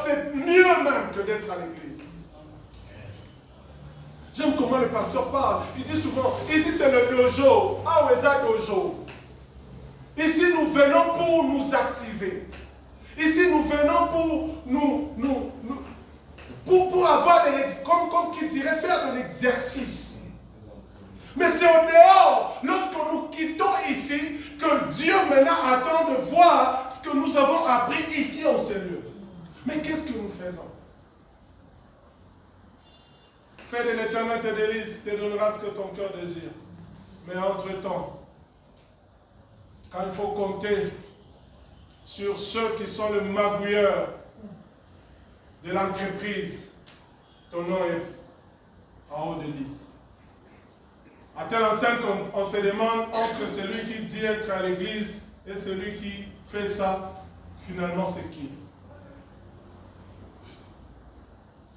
c'est mieux même que d'être à l'église. J'aime comment le pasteur parle. Il dit souvent, ici c'est le dojo. Ah ouais, ça dojo. Ici nous venons pour nous activer. Ici nous venons pour avoir, comme qui dirait, faire de l'exercice. Mais c'est au dehors, lorsque nous quittons ici, que Dieu maintenant attend de voir ce que nous avons appris ici en ce lieu. Mais qu'est-ce que nous faisons? Fais de l'Éternel tes délices, te donnera ce que ton cœur désire. Mais entre-temps, quand il faut compter sur ceux qui sont le magouilleur de l'entreprise, ton nom est en haut de liste. À telle enseigne qu'on se demande entre celui qui dit être à l'église et celui qui fait ça, finalement c'est qui?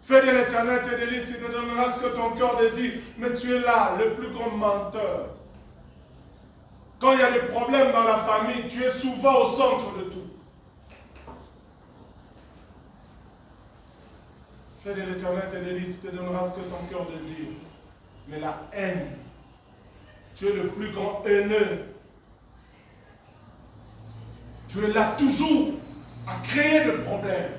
Fais de l'Éternel tes délices, il te donnera ce que ton cœur désire, mais tu es là, le plus grand menteur. Quand il y a des problèmes dans la famille, tu es souvent au centre de tout. Fais de l'Éternel tes délices, il te donnera ce que ton cœur désire. Mais la haine, tu es le plus grand haineux. Tu es là toujours à créer des problèmes.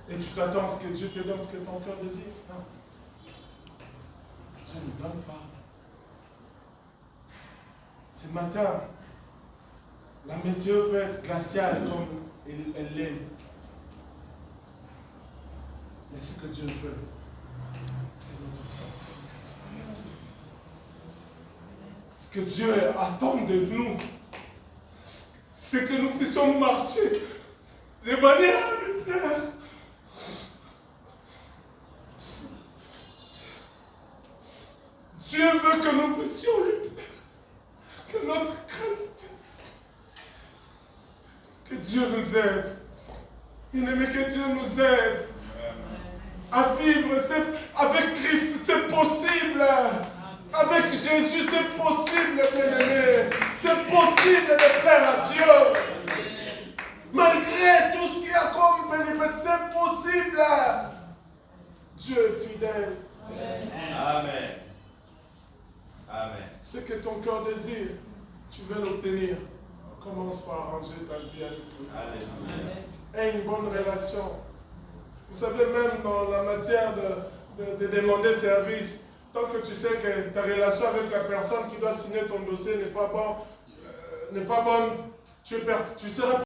Et tu t'attends à ce que Dieu te donne ce que ton cœur désire? Non. Dieu ne donne pas. Ce matin, la météo peut être glaciale comme elle l'est. Mais ce que Dieu veut, c'est notre sanctification. Ce que Dieu attend de nous, c'est que nous puissions marcher de manière adultère. Dieu veut que nous puissions lui plaire, que notre qualité, que Dieu nous aide. Bien-aimé, que Dieu nous aide à vivre avec Christ, c'est possible. Avec Jésus, c'est possible, bien-aimé. C'est possible de plaire à Dieu. Malgré tout ce qu'il y a comme pénible, c'est possible. Dieu est fidèle. Amen. Amen. Ce que ton cœur désire, tu veux l'obtenir. Commence par arranger ta vie avec lui. Aie une bonne relation. Vous savez, même dans la matière de demander service, tant que tu sais que ta relation avec la personne qui doit signer ton dossier n'est pas bonne, tu seras